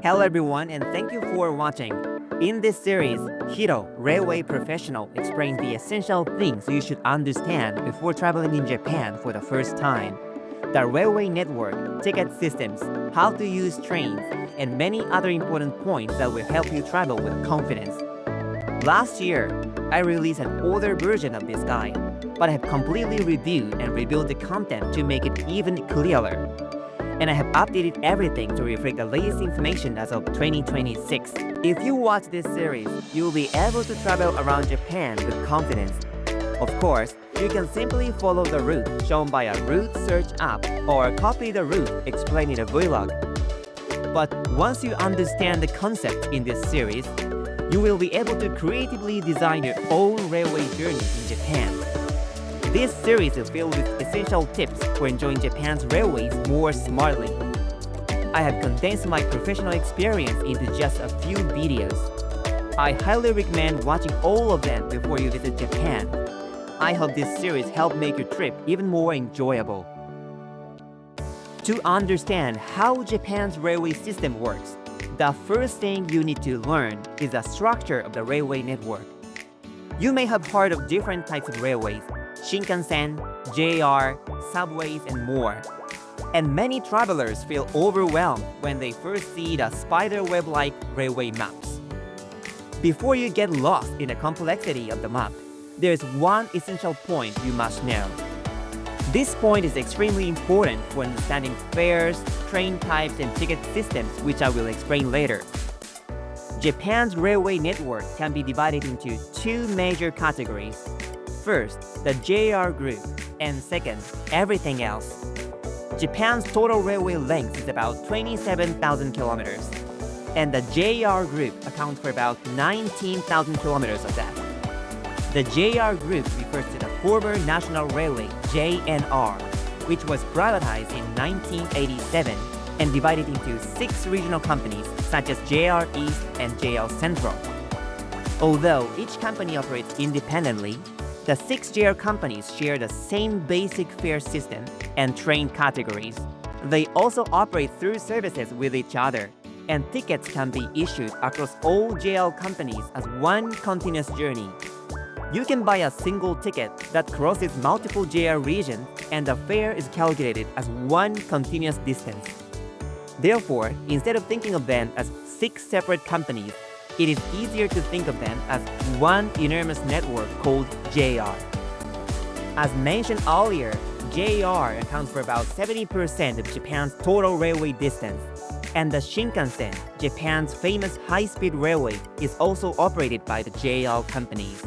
Hello everyone and thank you for watching. In this series, Hiro, railway professional, explains the essential things you should understand before traveling in Japan for the first time. The railway network, ticket systems, how to use trains, and many other important points that will help you travel with confidence. Last year, I released an older version of this guide, but I have completely reviewed and rebuilt the content to make it even clearer. And I have updated everything to reflect the latest information as of 2026. If you watch this series, you will be able to travel around Japan with confidence. Of course, you can simply follow the route shown by a route search app or copy the route explained in a vlog. But once you understand the concept in this series, you will be able to creatively design your own railway journey in Japan. This series is filled with essential tips for enjoying Japan's railways more smartly. I have condensed my professional experience into just a few videos. I highly recommend watching all of them before you visit Japan. I hope this series helps make your trip even more enjoyable. To understand how Japan's railway system works, the first thing you need to learn is the structure of the railway network. You may have heard of different types of railways: Shinkansen, JR, subways, and more. And many travelers feel overwhelmed when they first see the spider web-like railway maps. Before you get lost in the complexity of the map, there's one essential point you must know. This point is extremely important for understanding fares, train types, and ticket systems, which I will explain later. Japan's railway network can be divided into two major categories. First, the JR group, and second, everything else. Japan's total railway length is about 27,000 kilometers, and the JR group accounts for about 19,000 kilometers of that. The JR group refers to the former National Railway, JNR, which was privatized in 1987 and divided into 6 regional companies such as JR East and JR Central. Although each company operates independently, the 6 JR companies share the same basic fare system and train categories. They also operate through services with each other, and tickets can be issued across all JR companies as one continuous journey. You can buy a single ticket that crosses multiple JR regions, and the fare is calculated as one continuous distance. Therefore, instead of thinking of them as 6 separate companies, it is easier to think of them as one enormous network called JR. As mentioned earlier, JR accounts for about 70% of Japan's total railway distance, and the Shinkansen, Japan's famous high-speed railway, is also operated by the JR companies.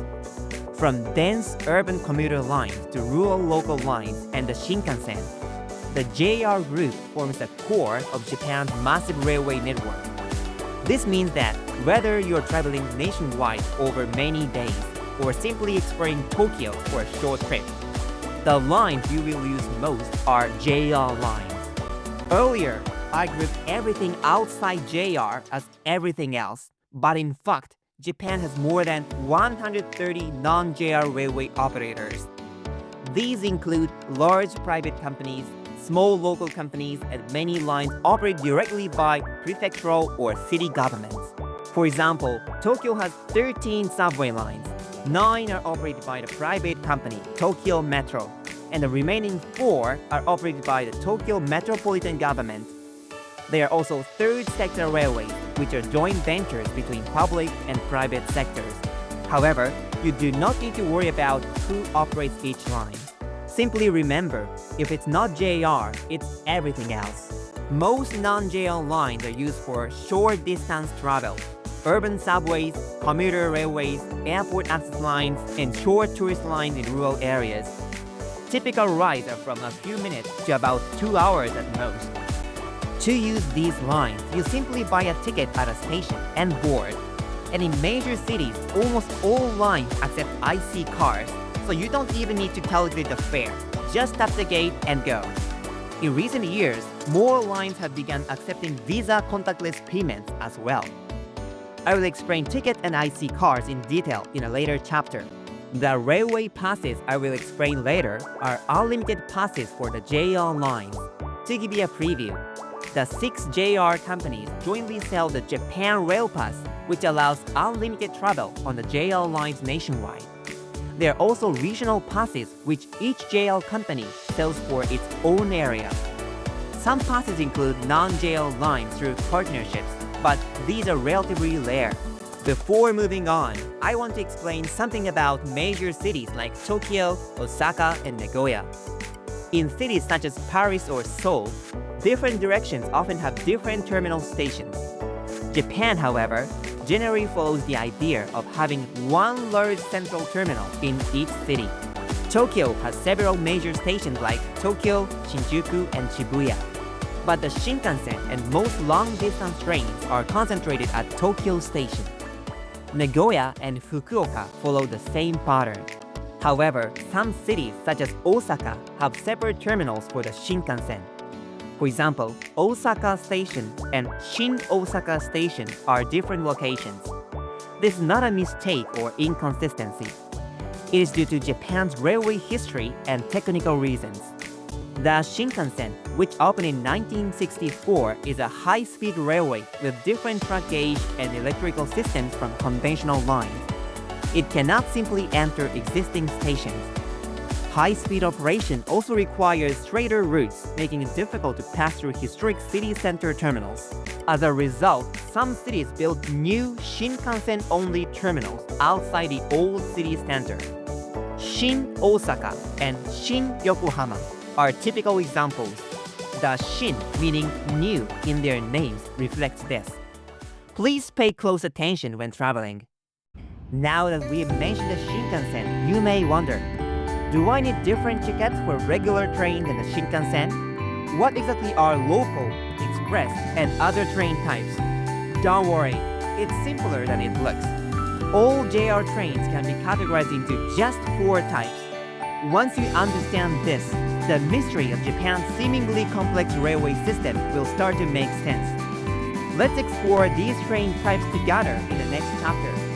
From dense urban commuter lines to rural local lines and the Shinkansen, the JR group forms the core of Japan's massive railway network. This means that whether you're traveling nationwide over many days or simply exploring Tokyo for a short trip, the lines you will use most are JR lines. Earlier, I grouped everything outside JR as everything else, but in fact, Japan has more than 130 non-JR railway operators. These include large private companies, small local companies, and many lines operate directly by prefectural or city governments. For example, Tokyo has 13 subway lines. 9 are operated by the private company, Tokyo Metro, and the remaining 4 are operated by the Tokyo Metropolitan Government. There are also third sector railways, which are joint ventures between public and private sectors. However, you do not need to worry about who operates each line. Simply remember, if it's not JR, it's everything else. Most non-JR lines are used for short distance travel: urban subways, commuter railways, airport access lines, and short tourist lines in rural areas. Typical rides are from a few minutes to about 2 hours at most. To use these lines, you simply buy a ticket at a station and board. And in major cities, almost all lines accept IC cards, so you don't even need to calculate the fare. Just tap the gate and go. In recent years, more lines have begun accepting Visa contactless payments as well. I will explain ticket and IC cards in detail in a later chapter. The railway passes I will explain later are unlimited passes for the JR lines. To give you a preview, The 6 JR companies jointly sell the Japan Rail Pass, which allows unlimited travel on the JR lines nationwide. There are also regional passes which each JR company sells for its own area. Some passes include non-JR lines through partnerships, but these are relatively rare. Before moving on, I want to explain something about major cities like Tokyo, Osaka, and Nagoya. In cities such as Paris or Seoul, different directions often have different terminal stations. Japan, however, generally follows the idea of having one large central terminal in each city. Tokyo has several major stations like Tokyo, Shinjuku, and Shibuya. But the Shinkansen and most long-distance trains are concentrated at Tokyo Station. Nagoya and Fukuoka follow the same pattern. However, some cities such as Osaka have separate terminals for the Shinkansen. For example, Osaka Station and Shin Osaka Station are different locations. This is not a mistake or inconsistency. It is due to Japan's railway history and technical reasons. The Shinkansen, which opened in 1964, is a high-speed railway with different track gauge and electrical systems from conventional lines. It cannot simply enter existing stations. High-speed operation also requires straighter routes, making it difficult to pass through historic city center terminals. As a result, some cities built new Shinkansen-only terminals outside the old city center. Shin Osaka and Shin Yokohama are typical examples. The Shin, meaning new in their names, reflects this. Please pay close attention when traveling. Now that we've mentioned the Shinkansen, you may wonder, do I need different tickets for regular trains and the Shinkansen? What exactly are local, express, and other train types? Don't worry, it's simpler than it looks. All JR trains can be categorized into just 4 types. Once you understand this, the mystery of Japan's seemingly complex railway system will start to make sense. Let's explore these train types together in the next chapter.